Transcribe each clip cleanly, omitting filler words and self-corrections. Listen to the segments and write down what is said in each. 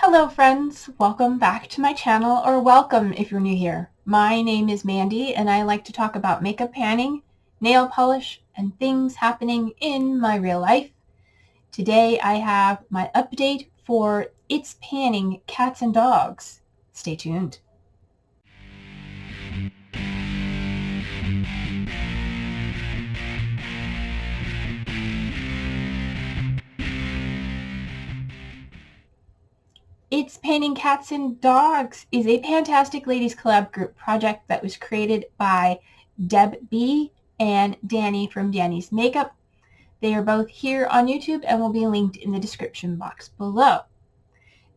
Hello friends, welcome back to my channel, or welcome if you're new here. My name is Mandy and I like to talk about makeup panning, nail polish, and things happening in my real life. Today I have my update for It's Panning Cats and Dogs. Stay tuned. It's Panning Cats and Dogs is a Fantastic Ladies Collab group project that was created by Deb B and Dannie from Dannie's Makeup. They are both here on YouTube and will be linked in the description box below.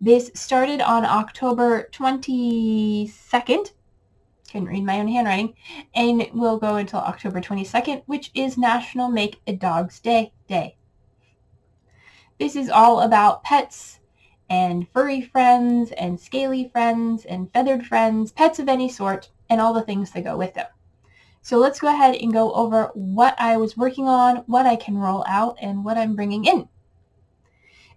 This started on October 22nd. Couldn't read my own handwriting. And it will go until October 22nd, which is National Make a Dog's Day. This is all about pets and furry friends and scaly friends and feathered friends, pets of any sort, and all the things that go with them. So let's go ahead and go over what I was working on, what I can roll out, and what I'm bringing in.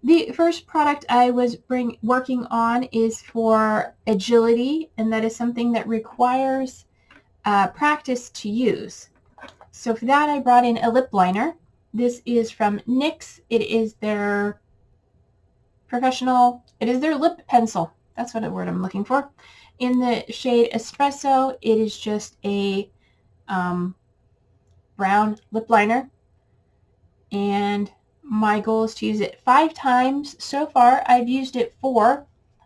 The first product I was working on is for agility, and that is something that requires practice to use. So for that I brought in a lip liner. This is from NYX. It is their their lip pencil. That's what the word I'm looking for. In the shade Espresso, it is just a brown lip liner. And my goal is to use it 5 times. So far, I've used it 4.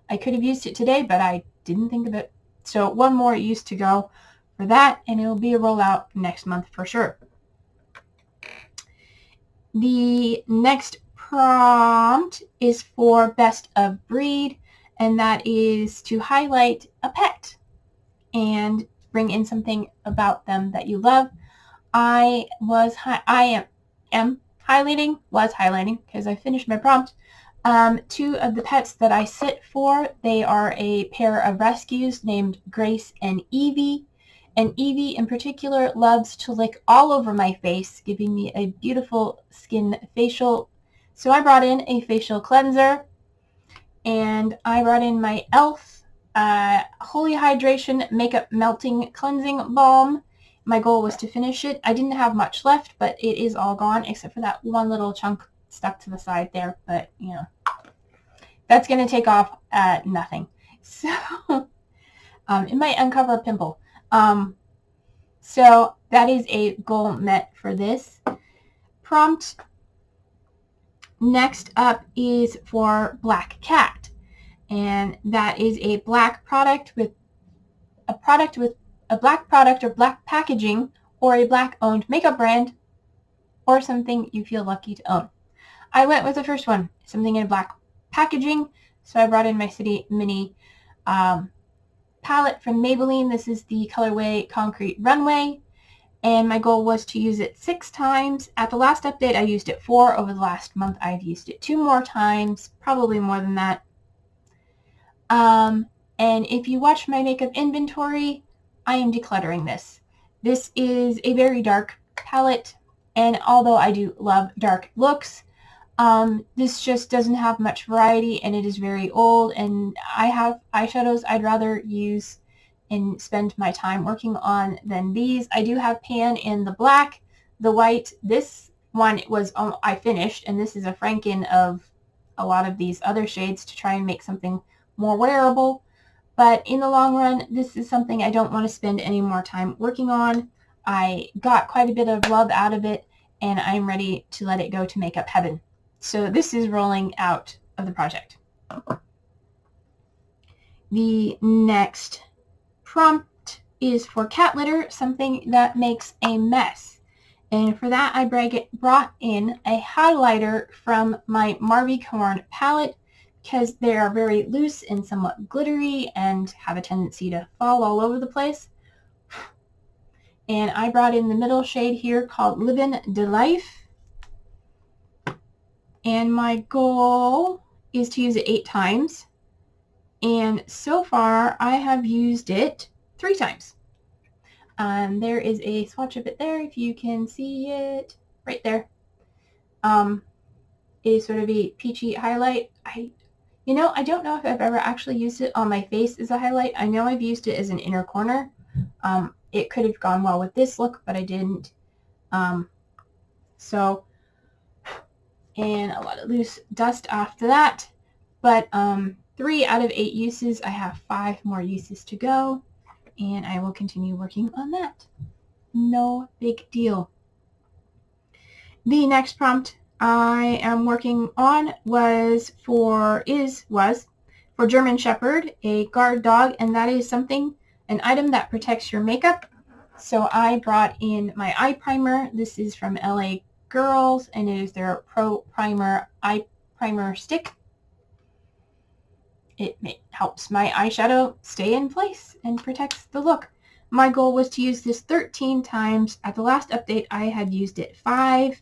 I could have used it today, but I didn't think of it. So 1 more use to go for that, and it will be a rollout next month for sure. The next prompt is for Best of Breed, and that is to highlight a pet and bring in something about them that you love. I am highlighting because I finished my prompt. 2 of the pets that I sit for, they are a pair of rescues named Grace and Evie. And Evie in particular loves to lick all over my face, giving me a beautiful skin facial. So I brought in a facial cleanser, and I brought in my e.l.f. Holy Hydration Makeup Melting Cleansing Balm. My goal was to finish it. I didn't have much left, but it is all gone except for that one little chunk stuck to the side there. But, you know, that's going to take off nothing. So it might uncover a pimple. So that is a goal met for this prompt. Next up is for Black Cat, and that is a black product with a black product or black packaging, or a black owned makeup brand, or something you feel lucky to own. I went with the first one, something in black packaging, so I brought in my City Mini palette from Maybelline. This is the colorway Concrete Runway, and my goal was to use it 6 times. At the last update I used it 4. Over the last month I've used it 2 more times, probably more than that. And if you watch my makeup inventory, I am decluttering this. This is a very dark palette, and although I do love dark looks, this just doesn't have much variety, and it is very old, and I have eyeshadows I'd rather use and spend my time working on than these. I do have pan in the black, the white. This one was I finished, and this is a Franken of a lot of these other shades to try and make something more wearable. But in the long run, this is something I don't want to spend any more time working on. I got quite a bit of love out of it, and I'm ready to let it go to makeup heaven. So this is rolling out of the project. The next prompt is for cat litter, something that makes a mess. And for that, I brought in a highlighter from my Marvy Corn palette, because they are very loose and somewhat glittery and have a tendency to fall all over the place. And I brought in the middle shade here called Livin' de Life. And my goal is to use it 8 times. And so far, I have used it 3 times. There is a swatch of it there, if you can see it, right there. It is sort of a peachy highlight. You know, I don't know if I've ever actually used it on my face as a highlight. I know I've used it as an inner corner. It could have gone well with this look, but I didn't. So, and a lot of loose dust after that. But 3 out of 8 uses. I have 5 more uses to go, and I will continue working on that. No big deal. The next prompt I am working on was for German Shepherd, a guard dog, and that is an item that protects your makeup. So I brought in my eye primer. This is from LA Girls, and it is their Pro Primer Eye Primer Stick. It helps my eyeshadow stay in place and protects the look. My goal was to use this 13 times. At the last update, I had used it 5,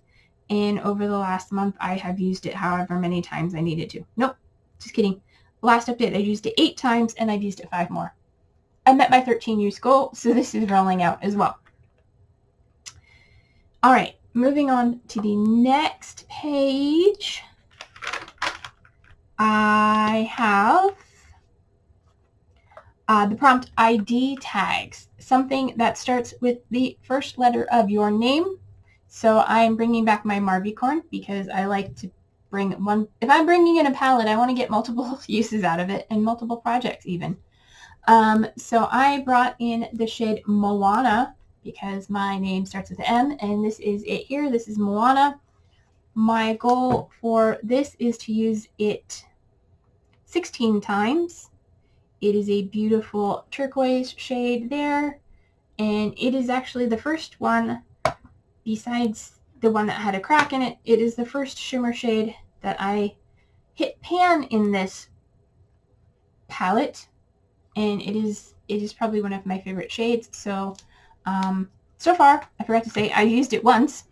and over the last month, I have used it however many times I needed to. Nope, just kidding. Last update, I used it 8 times, and I've used it 5 more. I met my 13 use goal, so this is rolling out as well. All right, moving on to the next page. I have the prompt ID tags, something that starts with the first letter of your name. So I'm bringing back my Marvicorn because I like to bring one. If I'm bringing in a palette, I want to get multiple uses out of it and multiple projects even. So I brought in the shade Moana because my name starts with M, and this is it here. This is Moana. My goal for this is to use it 16 times. It is a beautiful turquoise shade there, and it is actually the first one, besides the one that had a crack in it, it is the first shimmer shade that I hit pan in this palette, and it is probably one of my favorite shades. So, so far, I forgot to say, I used it once,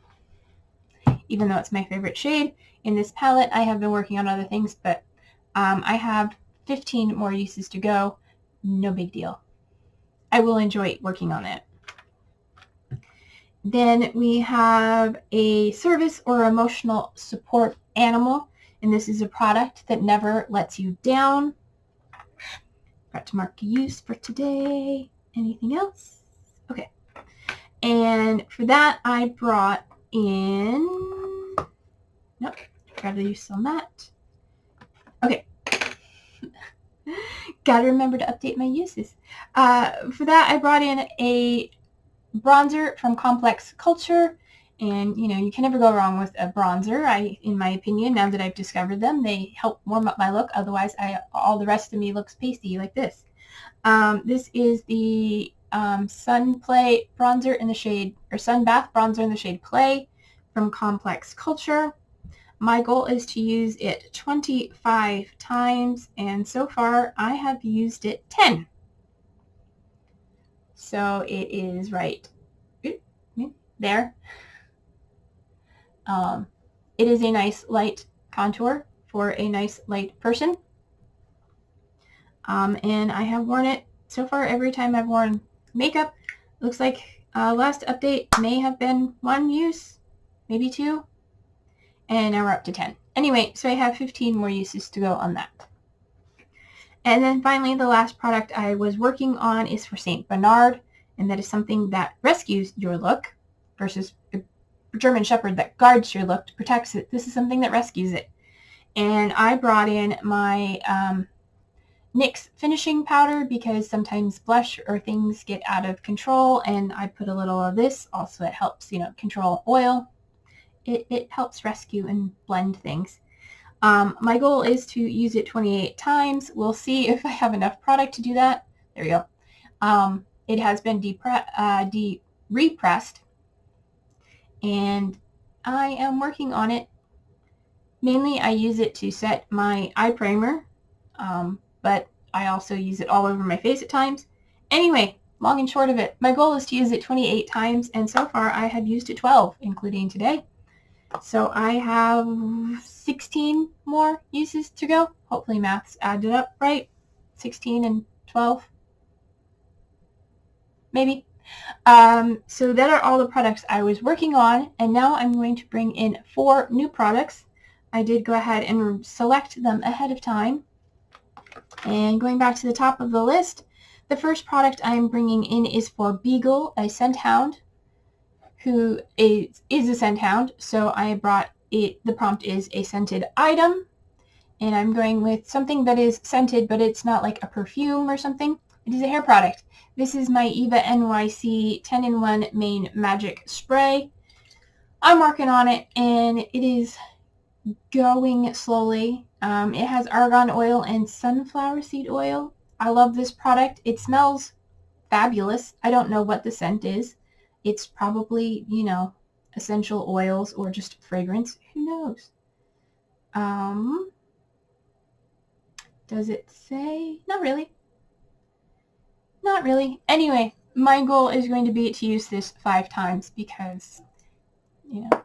even though it's my favorite shade. In this palette, I have been working on other things, but I have 15 more uses to go. No big deal. I will enjoy working on it. Then we have a service or emotional support animal, and this is a product that never lets you down. Got to mark use for today. Anything else? Okay. And for that, I brought in... Nope, grab the use on that. Okay. Gotta remember to update my uses. For that, I brought in a bronzer from Complex Culture, and you know, you can never go wrong with a bronzer. In my opinion, now that I've discovered them, they help warm up my look. Otherwise, all the rest of me looks pasty like this. This is the Sun Play bronzer in the shade, or Sun Bath bronzer in the shade Play from Complex Culture. My goal is to use it 25 times, and so far I have used it 10. So it is right there. It is a nice light contour for a nice light person. And I have worn it so far every time I've worn makeup. Looks like last update may have been 1 use, maybe 2. And now we're up to 10. Anyway, so I have 15 more uses to go on that. And then finally, the last product I was working on is for St. Bernard, and that is something that rescues your look versus a German Shepherd that guards your look, protects it. This is something that rescues it. And I brought in my NYX finishing powder because sometimes blush or things get out of control, and I put a little of this. Also, it helps, control oil. It helps rescue and blend things. My goal is to use it 28 times. We'll see if I have enough product to do that. There we go. It has been repressed, and I am working on it. Mainly, I use it to set my eye primer, but I also use it all over my face at times. Anyway, long and short of it, my goal is to use it 28 times, and so far I have used it 12, including today. So I have 16 more uses to go. Hopefully math's added up right. 16 and 12. Maybe. So that are all the products I was working on, and now I'm going to bring in 4 new products. I did go ahead and select them ahead of time. And going back to the top of the list, the first product I'm bringing in is for Beagle, a scent hound, who is a scent hound. So I brought it, the prompt is a scented item. And I'm going with something that is scented, but it's not like a perfume or something. It is a hair product. This is my Eva NYC 10-in-1 Main Magic Spray. I'm working on it, and it is going slowly. It has argan oil and sunflower seed oil. I love this product. It smells fabulous. I don't know what the scent is. It's probably, you know, essential oils or just fragrance. Who knows? Does it say? Not really. Not really. Anyway, my goal is going to be to use this 5 times because, you know,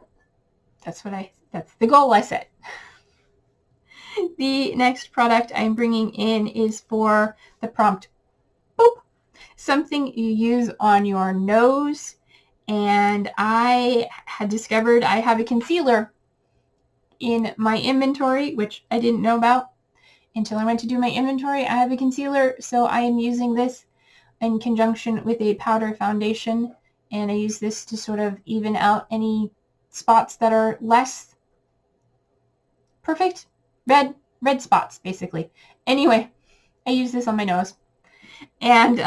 that's the goal I set. The next product I'm bringing in is for the prompt, boop, something you use on your nose. And I had discovered I have a concealer in my inventory, which I didn't know about until I went to do my inventory. I have a concealer, so I am using this in conjunction with a powder foundation, and I use this to sort of even out any spots that are less perfect. Red spots, basically. Anyway, I use this on my nose. And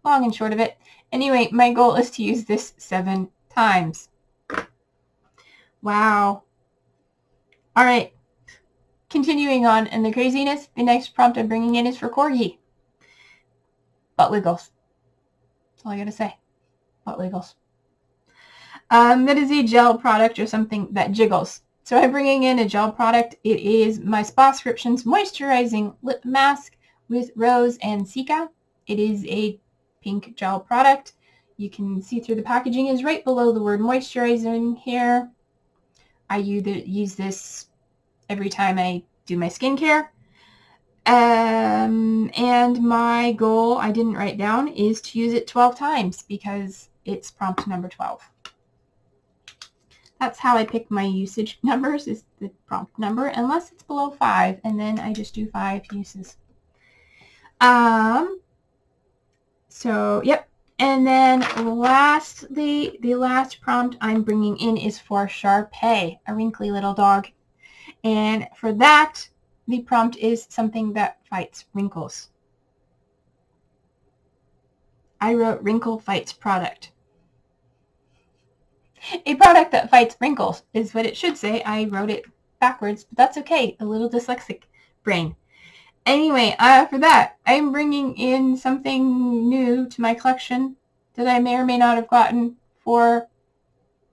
long and short of it, anyway, my goal is to use this 7 times. Wow. All right. Continuing on in the craziness, the next prompt I'm bringing in is for Corgi. Butt wiggles. That's all I gotta say. Butt wiggles. That is a gel product or something that jiggles. So I'm bringing in a gel product. It is my Spascriptions Moisturizing Lip Mask with Rose and Cica. It is a pink gel product. You can see through the packaging is right below the word moisturizing here. I use this every time I do my skincare. And my goal, I didn't write down, is to use it 12 times because it's prompt number 12. That's how I pick my usage numbers, is the prompt number, unless it's below 5, and then I just do 5 uses. So, yep. And then lastly, the last prompt I'm bringing in is for Sharpay, a wrinkly little dog. And for that, the prompt is something that fights wrinkles. I wrote wrinkle fights product. A product that fights wrinkles is what it should say. I wrote it backwards, but that's okay. A little dyslexic brain. Anyway, for that, I'm bringing in something new to my collection that I may or may not have gotten for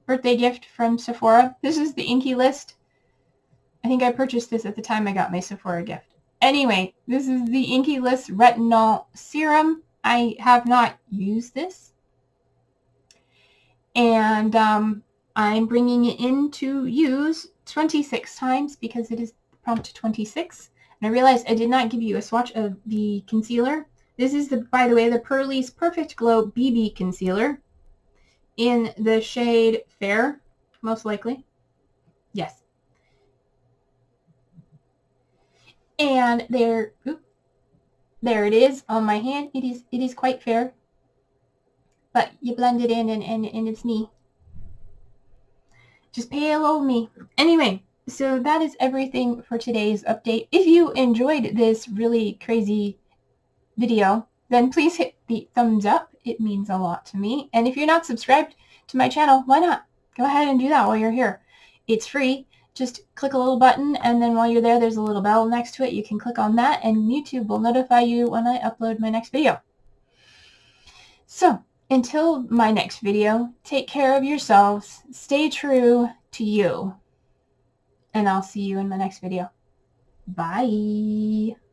birthday gift from Sephora. This is the Inky List. I think I purchased this at the time I got my Sephora gift. Anyway, this is the Inky List Retinol Serum. I have not used this. And I'm bringing it in to use 26 times because it is prompt 26. And I realized I did not give you a swatch of the concealer. This is, by the way, the Pearlie's Perfect Glow BB Concealer in the shade Fair, most likely. Yes. And there it is on my hand. It is quite fair. But you blend it in and it's me. Just pale old me. Anyway, so that is everything for today's update. If you enjoyed this really crazy video, then please hit the thumbs up. It means a lot to me. And if you're not subscribed to my channel, why not? Go ahead and do that while you're here. It's free. Just click a little button, and then while you're there, there's a little bell next to it. You can click on that, and YouTube will notify you when I upload my next video. So, until my next video, take care of yourselves, stay true to you, and I'll see you in my next video. Bye!